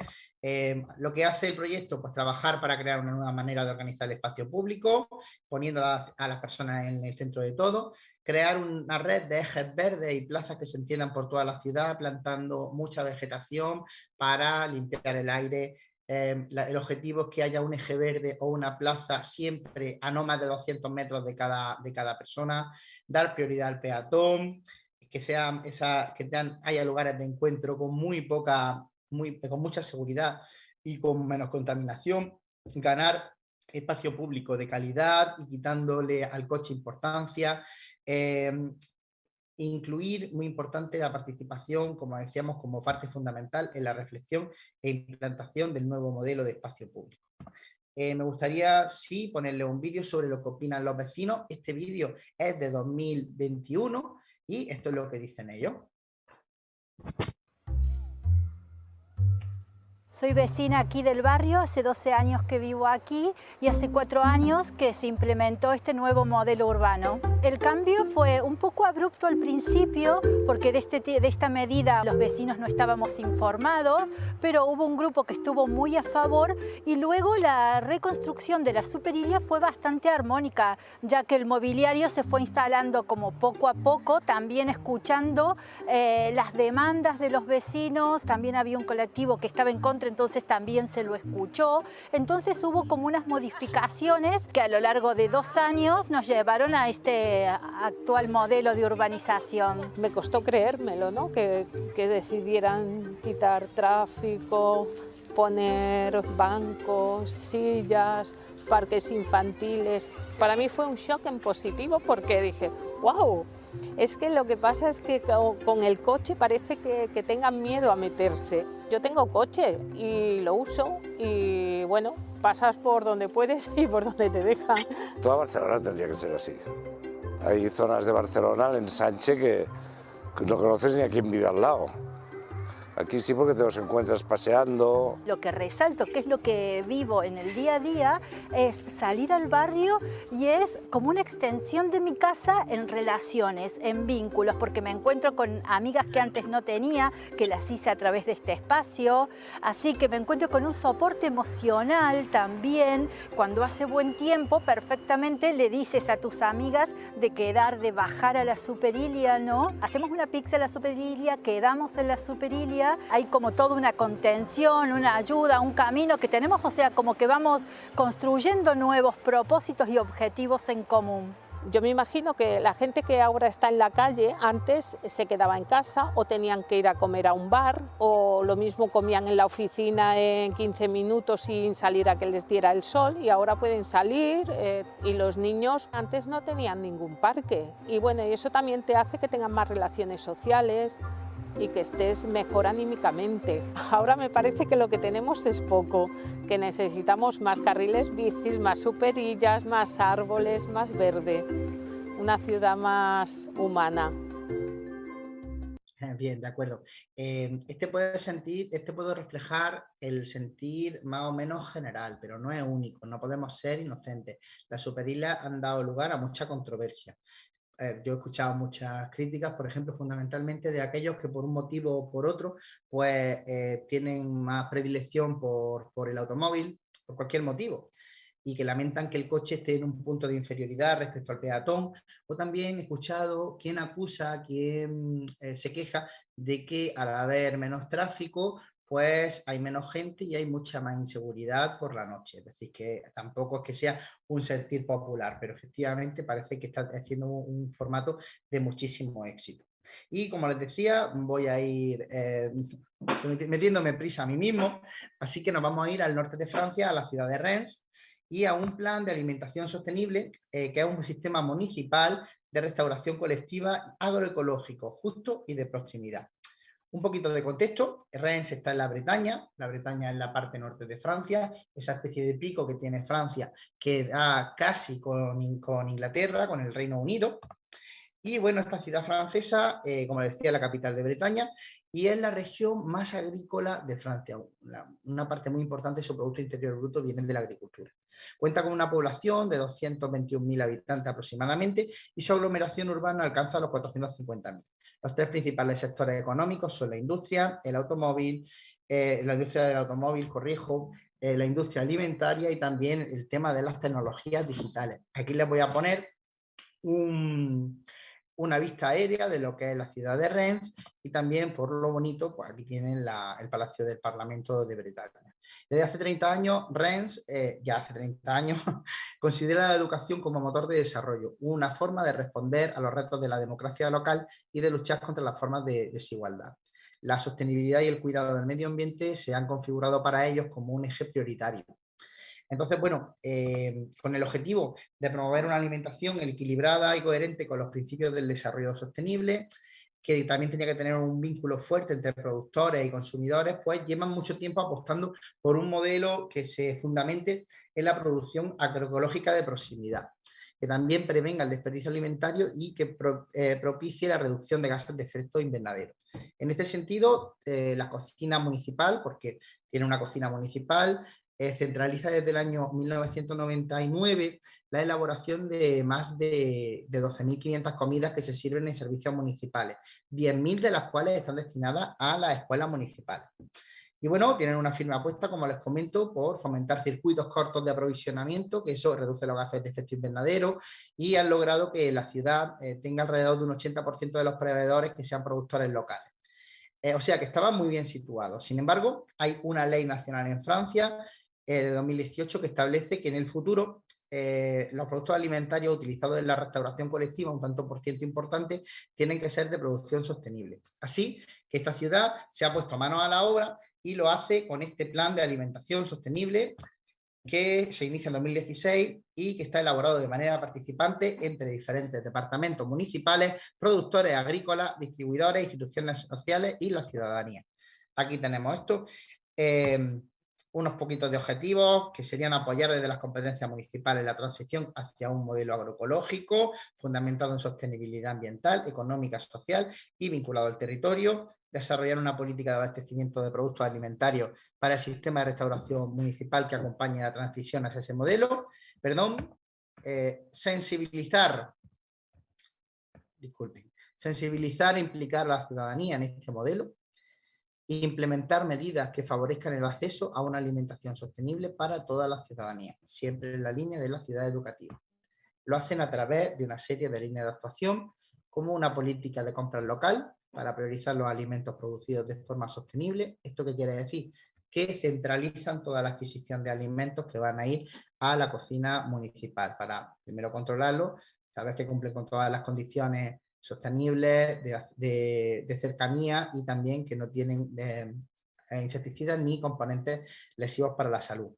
Speaker 1: Lo que hace el proyecto, pues trabajar para crear una nueva manera de organizar el espacio público, poniendo a las personas en el centro de todo, crear una red de ejes verdes y plazas que se entiendan por toda la ciudad, plantando mucha vegetación para limpiar el aire. El objetivo es que haya un eje verde o una plaza siempre a no más de 200 metros de cada persona, dar prioridad al peatón, haya lugares de encuentro con con mucha seguridad y con menos contaminación, ganar espacio público de calidad y quitándole al coche importancia, incluir, muy importante, la participación, como decíamos, como parte fundamental en la reflexión e implantación del nuevo modelo de espacio público. Me gustaría, sí, ponerle un vídeo sobre lo que opinan los vecinos. Este vídeo es de 2021 y esto es lo que dicen ellos.
Speaker 6: Soy vecina aquí del barrio, hace 12 años que vivo aquí y hace 4 años que se implementó este nuevo modelo urbano. El cambio fue un poco abrupto al principio porque de esta medida los vecinos no estábamos informados, pero hubo un grupo que estuvo muy a favor y luego la reconstrucción de la superilla fue bastante armónica, ya que el mobiliario se fue instalando como poco a poco, también escuchando las demandas de los vecinos. También había un colectivo que estaba en contra, entonces también se lo escuchó. Entonces hubo como unas modificaciones que a lo largo de 2 años nos llevaron a este actual modelo de urbanización.
Speaker 7: Me costó creérmelo, ¿no? Que decidieran quitar tráfico, poner bancos, sillas, parques infantiles. Para mí fue un shock en positivo porque dije, wow, Es que lo que pasa es que con el coche parece que tengan miedo a meterse. Yo tengo coche y lo uso y bueno, pasas por donde puedes y por donde te dejan.
Speaker 8: Toda Barcelona tendría que ser así. Hay zonas de Barcelona, el ensanche, que no conoces ni a quién vive al lado. Aquí sí, porque te los encuentras paseando.
Speaker 6: Lo que resalto, que es lo que vivo en el día a día, es salir al barrio y es como una extensión de mi casa en relaciones, en vínculos, porque me encuentro con amigas que antes no tenía, que las hice a través de este espacio, así que me encuentro con un soporte emocional también. Cuando hace buen tiempo, perfectamente le dices a tus amigas de quedar, de bajar a la Superilia, ¿no? Hacemos una pizza en la Superilia, quedamos en la Superilia. Hay como toda una contención, una ayuda, un camino que tenemos, o sea, como que vamos construyendo nuevos propósitos y objetivos en común.
Speaker 7: Yo me imagino que la gente que ahora está en la calle antes se quedaba en casa o tenían que ir a comer a un bar o lo mismo comían en la oficina en 15 minutos sin salir a que les diera el sol y ahora pueden salir y los niños antes no tenían ningún parque y bueno, y eso también te hace que tengan más relaciones sociales y que estés mejor anímicamente. Ahora me parece que lo que tenemos es poco, que necesitamos más carriles bicis, más superillas, más árboles, más verde, una ciudad más humana.
Speaker 1: Bien, de acuerdo. Este puede reflejar el sentir más o menos general, pero no es único, no podemos ser inocentes. Las superislas han dado lugar a mucha controversia. Yo he escuchado muchas críticas, por ejemplo, fundamentalmente de aquellos que por un motivo o por otro, pues tienen más predilección por el automóvil, por cualquier motivo, y que lamentan que el coche esté en un punto de inferioridad respecto al peatón, o también he escuchado quien acusa, quien se queja de que al haber menos tráfico, pues hay menos gente y hay mucha más inseguridad por la noche. Es decir, que tampoco es que sea un sentir popular, pero efectivamente parece que está haciendo un formato de muchísimo éxito. Y como les decía, voy a ir metiéndome prisa a mí mismo, así que nos vamos a ir al norte de Francia, a la ciudad de Rennes, y a un plan de alimentación sostenible, que es un sistema municipal de restauración colectiva agroecológico, justo y de proximidad. Un poquito de contexto, Rennes está en la Bretaña es la parte norte de Francia, esa especie de pico que tiene Francia que da casi con Inglaterra, con el Reino Unido. Y bueno, esta ciudad francesa, como decía, la capital de Bretaña, y es la región más agrícola de Francia. Una parte muy importante de su Producto Interior Bruto viene de la agricultura. Cuenta con una población de 221.000 habitantes aproximadamente y su aglomeración urbana alcanza los 450.000. Los tres principales sectores económicos son la industria, el automóvil, la industria del automóvil, la industria alimentaria y también el tema de las tecnologías digitales. Aquí les voy a poner una vista aérea de lo que es la ciudad de Rennes y también, por lo bonito, pues aquí tienen el Palacio del Parlamento de Bretaña. Desde hace 30 años, Rennes, ya hace 30 años, considera la educación como motor de desarrollo, una forma de responder a los retos de la democracia local y de luchar contra las formas de desigualdad. La sostenibilidad y el cuidado del medio ambiente se han configurado para ellos como un eje prioritario. Entonces, bueno, con el objetivo de promover una alimentación equilibrada y coherente con los principios del desarrollo sostenible, que también tenía que tener un vínculo fuerte entre productores y consumidores, pues llevan mucho tiempo apostando por un modelo que se fundamente en la producción agroecológica de proximidad, que también prevenga el desperdicio alimentario y que propicie la reducción de gases de efecto invernadero. En este sentido, la cocina municipal, porque tiene una cocina municipal, centraliza desde el año 1999 la elaboración de más de 12.500 comidas que se sirven en servicios municipales, 10.000 de las cuales están destinadas a las escuelas municipales. Y bueno, tienen una firme apuesta, como les comento, por fomentar circuitos cortos de aprovisionamiento, que eso reduce los gases de efecto invernadero, y han logrado que la ciudad tenga alrededor de un 80% de los proveedores que sean productores locales. O sea que estaban muy bien situados. Sin embargo, hay una ley nacional en Francia de 2018 que establece que en el futuro los productos alimentarios utilizados en la restauración colectiva, un tanto por ciento importante, tienen que ser de producción sostenible. Así que esta ciudad se ha puesto manos a la obra y lo hace con este plan de alimentación sostenible que se inicia en 2016 y que está elaborado de manera participante entre diferentes departamentos municipales, productores agrícolas, distribuidores, instituciones sociales y la ciudadanía. Aquí tenemos esto. Unos poquitos de objetivos que serían apoyar desde las competencias municipales la transición hacia un modelo agroecológico fundamentado en sostenibilidad ambiental, económica, social y vinculado al territorio, desarrollar una política de abastecimiento de productos alimentarios para el sistema de restauración municipal que acompañe la transición hacia ese modelo, sensibilizar e implicar a la ciudadanía en este modelo, implementar medidas que favorezcan el acceso a una alimentación sostenible para toda la ciudadanía, siempre en la línea de la ciudad educativa. Lo hacen a través de una serie de líneas de actuación, como una política de compra local para priorizar los alimentos producidos de forma sostenible. ¿Esto qué quiere decir? Que centralizan toda la adquisición de alimentos que van a ir a la cocina municipal para primero controlarlo, saber que cumplen con todas las condiciones sostenibles, de cercanía y también que no tienen insecticidas ni componentes lesivos para la salud.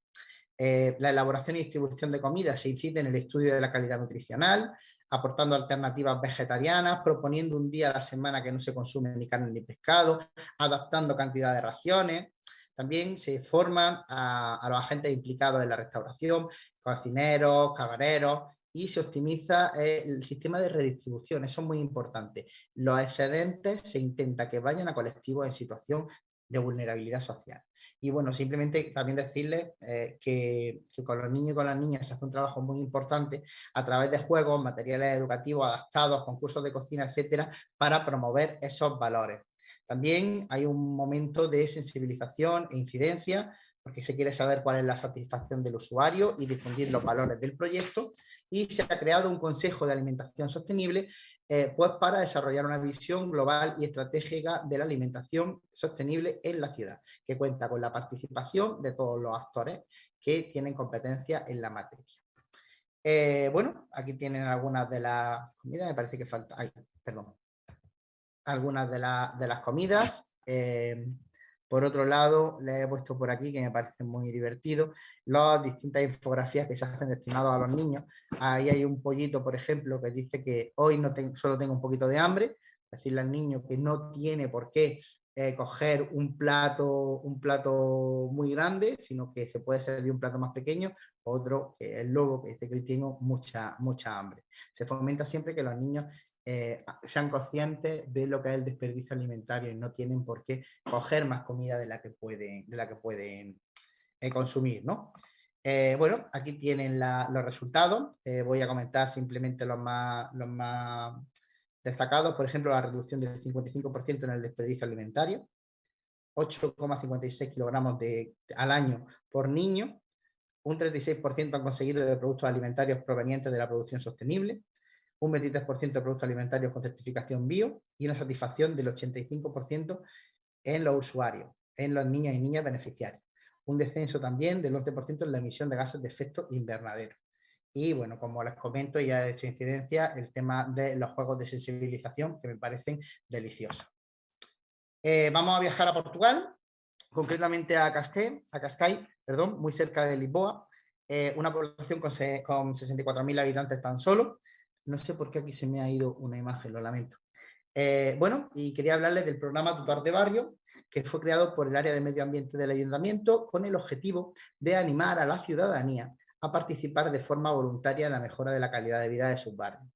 Speaker 1: La elaboración y distribución de comida se incide en el estudio de la calidad nutricional, aportando alternativas vegetarianas, proponiendo un día a la semana que no se consume ni carne ni pescado, adaptando cantidad de raciones. También se forman a los agentes implicados en la restauración, cocineros, camareros, y se optimiza el sistema de redistribución. Eso es muy importante. Los excedentes se intenta que vayan a colectivos en situación de vulnerabilidad social. Y bueno, simplemente también decirles que con los niños y con las niñas se hace un trabajo muy importante a través de juegos, materiales educativos adaptados, concursos de cocina, etcétera, para promover esos valores. También hay un momento de sensibilización e incidencia, porque se quiere saber cuál es la satisfacción del usuario y difundir los valores del proyecto, y se ha creado un Consejo de Alimentación Sostenible pues para desarrollar una visión global y estratégica de la alimentación sostenible en la ciudad, que cuenta con la participación de todos los actores que tienen competencia en la materia. Bueno, aquí tienen algunas de las comidas, me parece que falta, algunas de las comidas. Por otro lado, les he puesto por aquí, que me parece muy divertido, las distintas infografías que se hacen destinadas a los niños. Ahí hay un pollito, por ejemplo, que dice que hoy solo tengo un poquito de hambre, decirle al niño que no tiene por qué coger un plato muy grande, sino que se puede servir un plato más pequeño. Otro, que el lobo, que dice que hoy tengo mucha hambre. Se fomenta siempre que los niños sean conscientes de lo que es el desperdicio alimentario y no tienen por qué coger más comida de la que pueden consumir, ¿no? Bueno, aquí tienen los resultados. Voy a comentar simplemente los más destacados. Por ejemplo, la reducción del 55% en el desperdicio alimentario, 8,56 kilogramos al año por niño, un 36% han conseguido de productos alimentarios provenientes de la producción sostenible, un 23% de productos alimentarios con certificación bio y una satisfacción del 85% en los usuarios, en los niños y niñas beneficiarios. Un descenso también del 11% en la emisión de gases de efecto invernadero. Y bueno, como les comento, ya he hecho incidencia el tema de los juegos de sensibilización, que me parecen deliciosos. Vamos a viajar a Portugal, concretamente a Cascais, muy cerca de Lisboa, una población con 64.000 habitantes tan solo. No sé por qué aquí se me ha ido una imagen, lo lamento. Bueno, y quería hablarles del programa Tutor de Barrio, que fue creado por el área de medio ambiente del ayuntamiento con el objetivo de animar a la ciudadanía a participar de forma voluntaria en la mejora de la calidad de vida de sus barrios.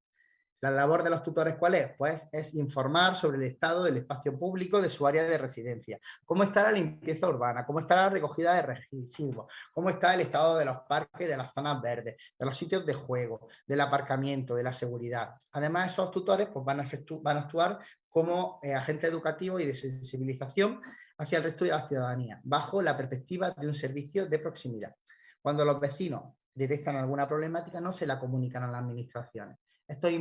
Speaker 1: La labor de los tutores, ¿cuál es? Pues es informar sobre el estado del espacio público de su área de residencia, cómo está la limpieza urbana, cómo está la recogida de residuos, cómo está el estado de los parques, de las zonas verdes, de los sitios de juego, del aparcamiento, de la seguridad. Además, esos tutores pues, van a actuar como agentes educativos y de sensibilización hacia el resto de la ciudadanía, bajo la perspectiva de un servicio de proximidad. Cuando los vecinos detectan alguna problemática, no se la comunican a las administraciones. Estos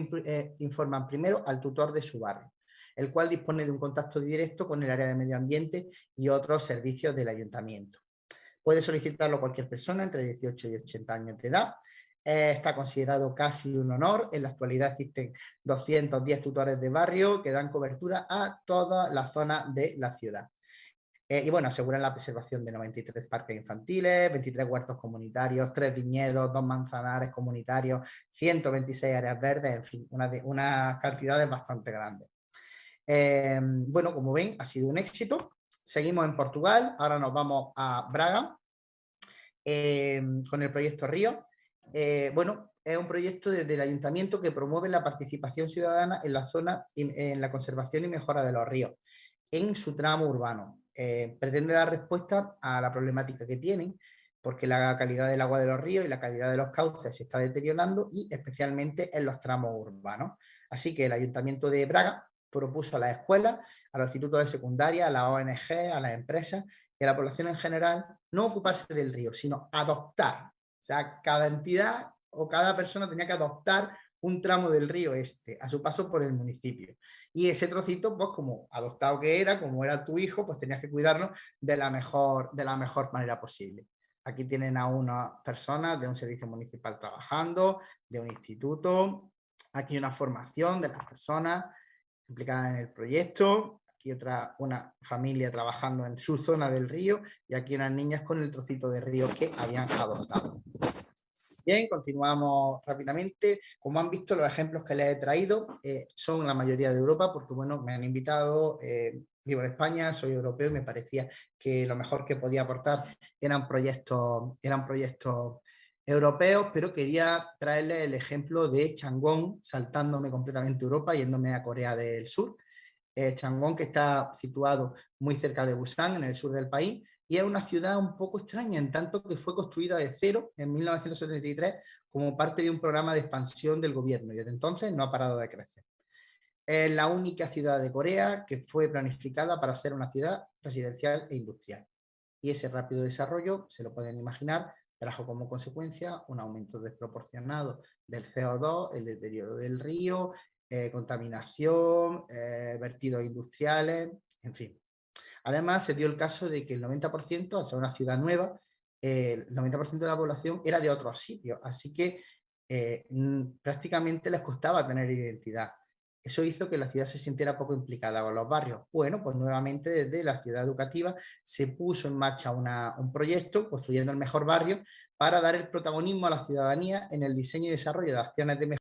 Speaker 1: informan primero al tutor de su barrio, el cual dispone de un contacto directo con el área de medio ambiente y otros servicios del ayuntamiento. Puede solicitarlo cualquier persona entre 18 y 80 años de edad. Está considerado casi un honor. En la actualidad existen 210 tutores de barrio que dan cobertura a todas las zonas de la ciudad. Y bueno, aseguran la preservación de 93 parques infantiles, 23 huertos comunitarios, 3 viñedos, 2 manzanares comunitarios, 126 áreas verdes, en fin, unas cantidades bastante grandes. Bueno, como ven, ha sido un éxito. Seguimos en Portugal, ahora nos vamos a Braga con el proyecto Río. Bueno, es un proyecto del ayuntamiento que promueve la participación ciudadana en la zona, en la conservación y mejora de los ríos en su tramo urbano. Pretende dar respuesta a la problemática que tienen, porque la calidad del agua de los ríos y la calidad de los cauces se está deteriorando y especialmente en los tramos urbanos. Así que el Ayuntamiento de Braga propuso a las escuelas, a los institutos de secundaria, a las ONG, a las empresas y a la población en general no ocuparse del río, sino adoptar. O sea, cada entidad o cada persona tenía que adoptar un tramo del río Este a su paso por el municipio. Y ese trocito, pues como adoptado que era, como era tu hijo, pues tenías que cuidarlo de la mejor manera posible. Aquí tienen a unas personas de un servicio municipal trabajando, de un instituto, aquí una formación de las personas implicadas en el proyecto, aquí una familia trabajando en su zona del río y aquí unas niñas con el trocito de río que habían adoptado. Bien, continuamos rápidamente. Como han visto, los ejemplos que les he traído son la mayoría de Europa, porque bueno, me han invitado, vivo en España, soy europeo y me parecía que lo mejor que podía aportar eran proyectos europeos, pero quería traerles el ejemplo de Changwon, saltándome completamente Europa, yéndome a Corea del Sur. Changwon, que está situado muy cerca de Busan, en el sur del país, y es una ciudad un poco extraña, en tanto que fue construida de cero en 1973 como parte de un programa de expansión del gobierno, y desde entonces no ha parado de crecer. Es la única ciudad de Corea que fue planificada para ser una ciudad residencial e industrial. Y ese rápido desarrollo, se lo pueden imaginar, trajo como consecuencia un aumento desproporcionado del CO2, el deterioro del río, contaminación, vertidos industriales, en fin. Además, se dio el caso de que el 90%, al ser una ciudad nueva, el 90% de la población era de otros sitios, así que prácticamente les costaba tener identidad. Eso hizo que la ciudad se sintiera poco implicada con los barrios. Bueno, pues nuevamente desde la ciudad educativa se puso en marcha un proyecto, construyendo el mejor barrio, para dar el protagonismo a la ciudadanía en el diseño y desarrollo de acciones de mejora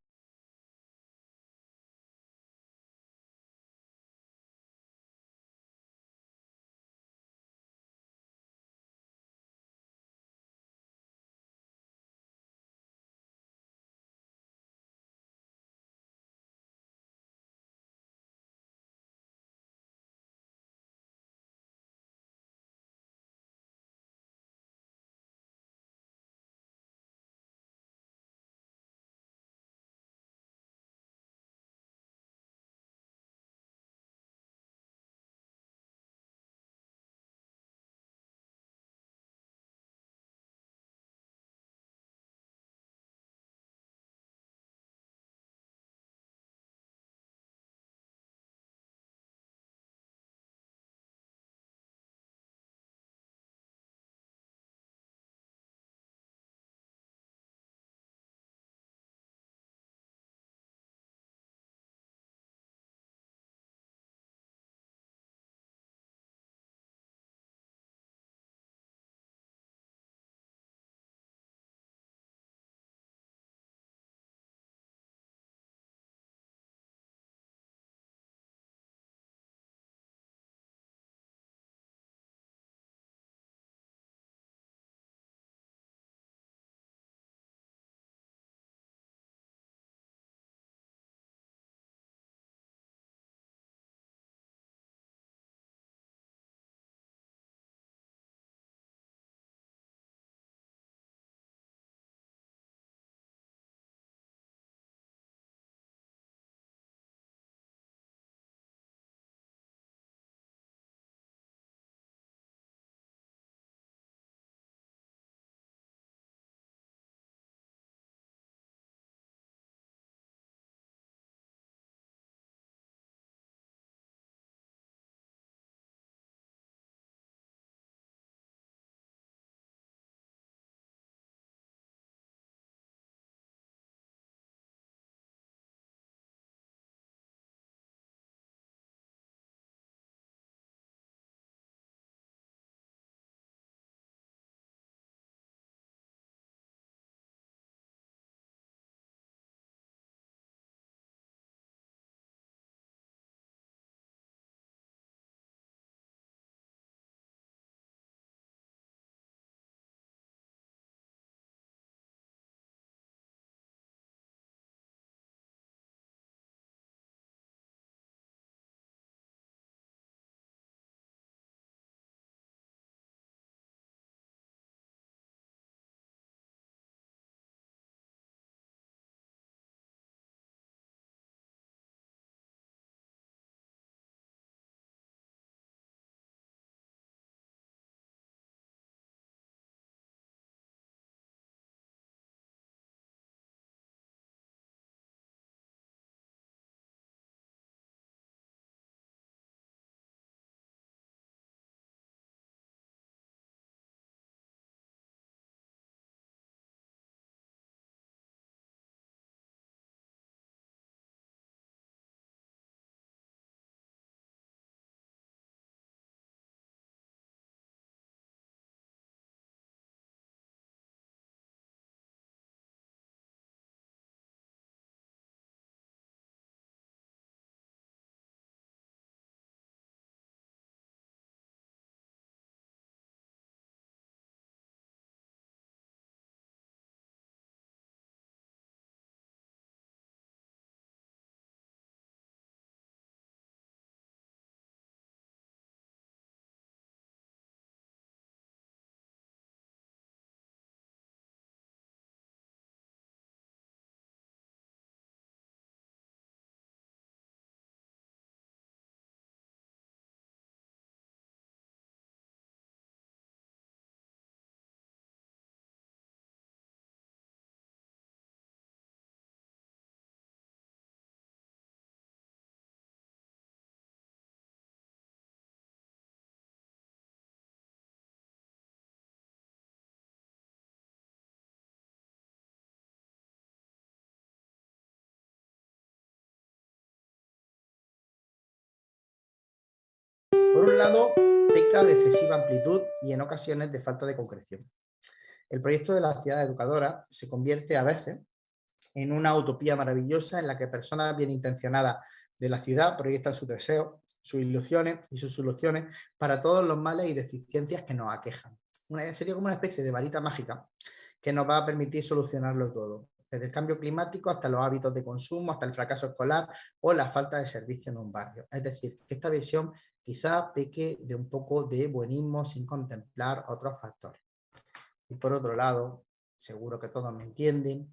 Speaker 1: Por un lado, peca de excesiva amplitud y en ocasiones de falta de concreción. El proyecto de la ciudad educadora se convierte a veces en una utopía maravillosa en la que personas bien intencionadas de la ciudad proyectan sus deseos, sus ilusiones y sus soluciones para todos los males y deficiencias que nos aquejan. Sería como una especie de varita mágica que nos va a permitir solucionarlo todo, desde el cambio climático hasta los hábitos de consumo, hasta el fracaso escolar o la falta de servicio en un barrio. Es decir, que esta visión quizá peque de un poco de buenismo sin contemplar otros factores. Y por otro lado, seguro que todos me entienden,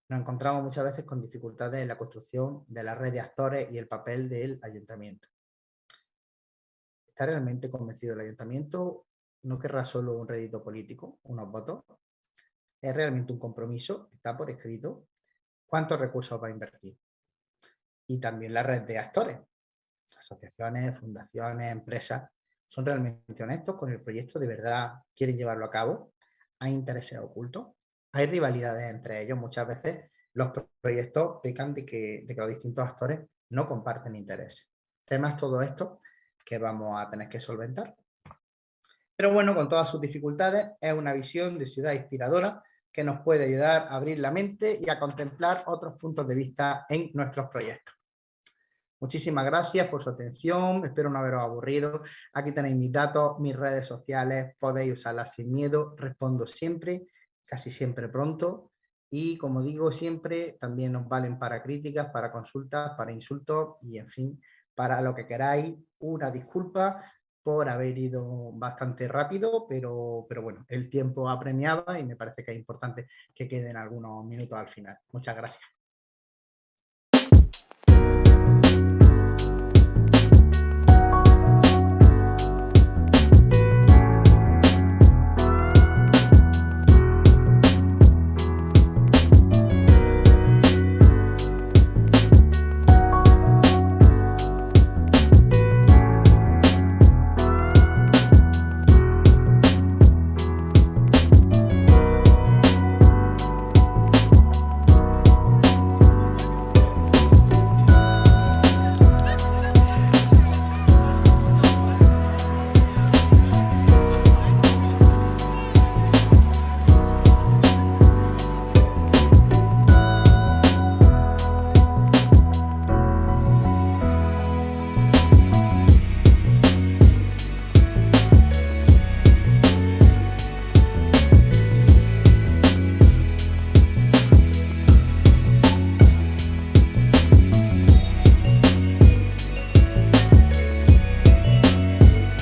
Speaker 1: nos encontramos muchas veces con dificultades en la construcción de la red de actores y el papel del ayuntamiento. ¿Está realmente convencido el ayuntamiento? ¿No querrá solo un rédito político, unos votos? ¿Es realmente un compromiso? ¿Está por escrito? ¿Cuántos recursos va a invertir? Y también la red de actores, asociaciones, fundaciones, empresas, ¿son realmente honestos con el proyecto? ¿De verdad quieren llevarlo a cabo? ¿Hay intereses ocultos? ¿Hay rivalidades entre ellos? Muchas veces los proyectos pecan de que los distintos actores no comparten intereses. Temas todo esto que vamos a tener que solventar. Pero bueno, con todas sus dificultades, es una visión de ciudad inspiradora que nos puede ayudar a abrir la mente y a contemplar otros puntos de vista en nuestros proyectos. Muchísimas gracias por su atención, espero no haberos aburrido. Aquí tenéis mis datos, mis redes sociales, podéis usarlas sin miedo, respondo siempre, casi siempre pronto. Y como digo siempre, también nos valen para críticas, para consultas, para insultos y en fin, para lo que queráis. Una disculpa por haber ido bastante rápido, pero bueno, el tiempo apremiaba y me parece que es importante que queden algunos minutos al final. Muchas gracias.